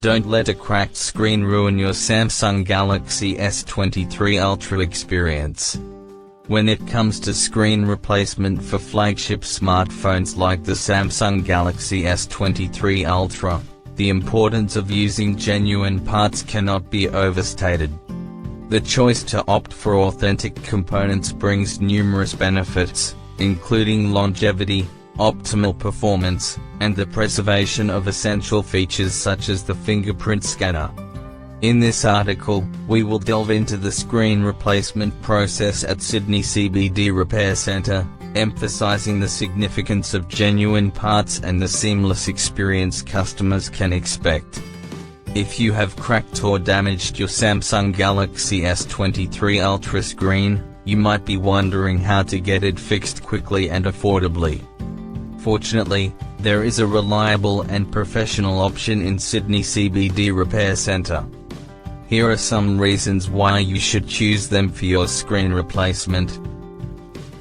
Don't let a cracked screen ruin your Samsung Galaxy S23 Ultra experience. When it comes to screen replacement for flagship smartphones like the Samsung Galaxy S23 Ultra, the importance of using genuine parts cannot be overstated. The choice to opt for authentic components brings numerous benefits, including longevity, optimal performance, and the preservation of essential features such as the fingerprint scanner. In this article, we will delve into the screen replacement process at Sydney CBD Repair Centre, emphasizing the significance of genuine parts and the seamless experience customers can expect. If you have cracked or damaged your Samsung Galaxy S23 Ultra screen, you might be wondering how to get it fixed quickly and affordably. Fortunately, there is a reliable and professional option in Sydney CBD Repair Centre. Here are some reasons why you should choose them for your screen replacement.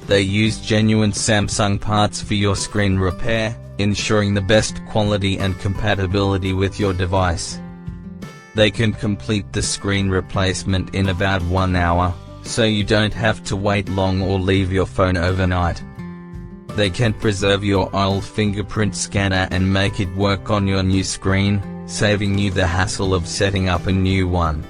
They use genuine Samsung parts for your screen repair, ensuring the best quality and compatibility with your device. They can complete the screen replacement in about 1 hour, so you don't have to wait long or leave your phone overnight. They can preserve your old fingerprint scanner and make it work on your new screen, saving you the hassle of setting up a new one.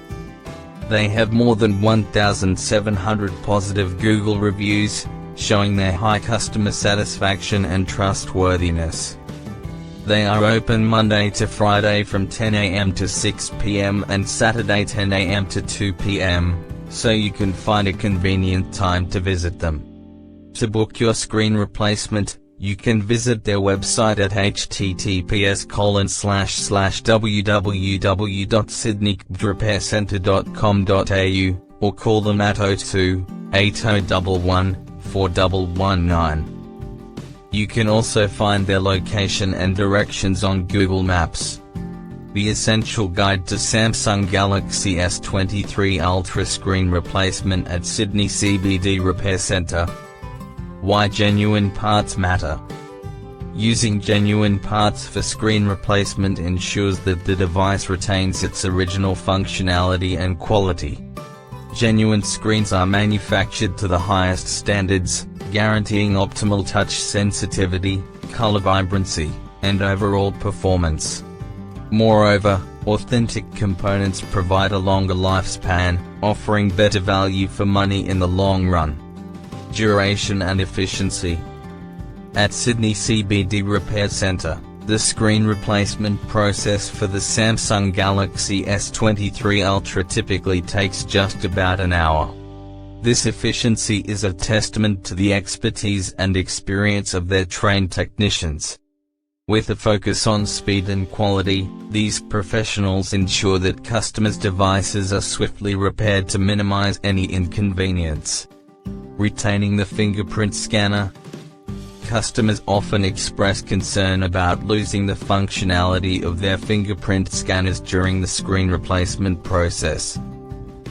They have more than 1,700 positive Google reviews, showing their high customer satisfaction and trustworthiness. They are open Monday to Friday from 10 a.m. to 6 p.m. and Saturday 10 a.m. to 2 p.m., so you can find a convenient time to visit them. To book your screen replacement, you can visit their website at https://www.sydneycbdrepaircentre.com.au, or call them at 02-8011-4119. You can also find their location and directions on Google Maps. The Essential Guide to Samsung Galaxy S23 Ultra Screen Replacement at Sydney CBD Repair Centre. Why genuine parts matter. Using genuine parts for screen replacement ensures that the device retains its original functionality and quality. Genuine screens are manufactured to the highest standards, guaranteeing optimal touch sensitivity, color vibrancy, and overall performance. Moreover, authentic components provide a longer lifespan, offering better value for money in the long run. Duration and efficiency. At Sydney CBD Repair Centre, the screen replacement process for the Samsung Galaxy S23 Ultra typically takes just about an hour. This efficiency is a testament to the expertise and experience of their trained technicians. With a focus on speed and quality, these professionals ensure that customers' devices are swiftly repaired to minimize any inconvenience. Retaining the fingerprint scanner. Customers often express concern about losing the functionality of their fingerprint scanners during the screen replacement process.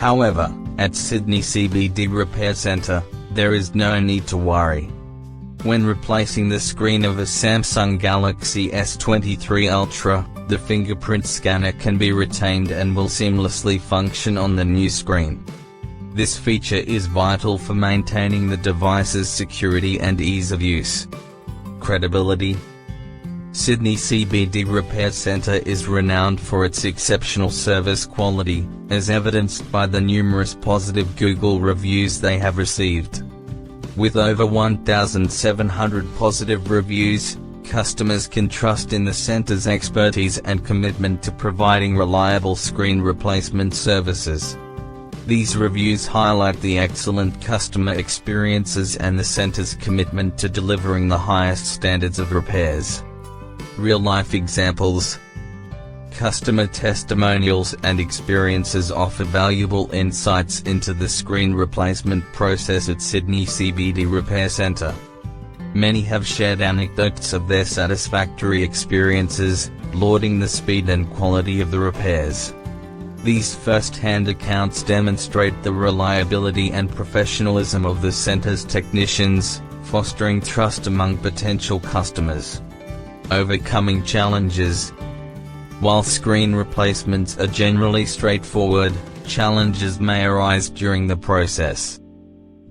However, at Sydney CBD Repair Centre, there is no need to worry. When replacing the screen of a Samsung Galaxy S23 Ultra, the fingerprint scanner can be retained and will seamlessly function on the new screen. This feature is vital for maintaining the device's security and ease of use. Credibility. Sydney CBD Repair Centre is renowned for its exceptional service quality, as evidenced by the numerous positive Google reviews they have received. With over 1,700 positive reviews, customers can trust in the centre's expertise and commitment to providing reliable screen replacement services. These reviews highlight the excellent customer experiences and the center's commitment to delivering the highest standards of repairs. Real-life examples. Customer testimonials and experiences offer valuable insights into the screen replacement process at Sydney CBD Repair Centre. Many have shared anecdotes of their satisfactory experiences, lauding the speed and quality of the repairs. These first-hand accounts demonstrate the reliability and professionalism of the center's technicians, fostering trust among potential customers. Overcoming challenges. While screen replacements are generally straightforward, challenges may arise during the process.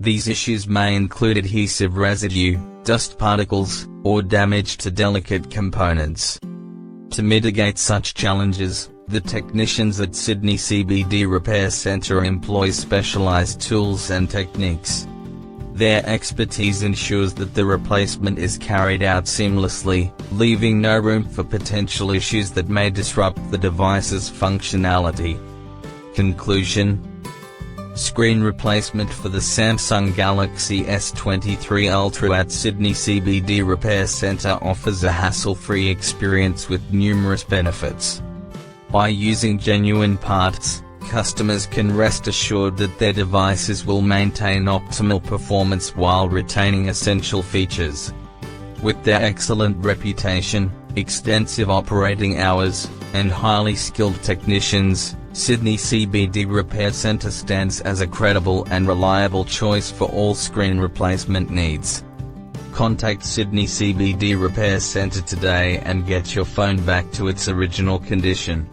These issues may include adhesive residue, dust particles, or damage to delicate components. To mitigate such challenges, the technicians at Sydney CBD Repair Centre employ specialised tools and techniques. Their expertise ensures that the replacement is carried out seamlessly, leaving no room for potential issues that may disrupt the device's functionality. Conclusion: screen replacement for the Samsung Galaxy S23 Ultra at Sydney CBD Repair Centre offers a hassle-free experience with numerous benefits. By using genuine parts, customers can rest assured that their devices will maintain optimal performance while retaining essential features. With their excellent reputation, extensive operating hours, and highly skilled technicians, Sydney CBD Repair Centre stands as a credible and reliable choice for all screen replacement needs. Contact Sydney CBD Repair Centre today and get your phone back to its original condition.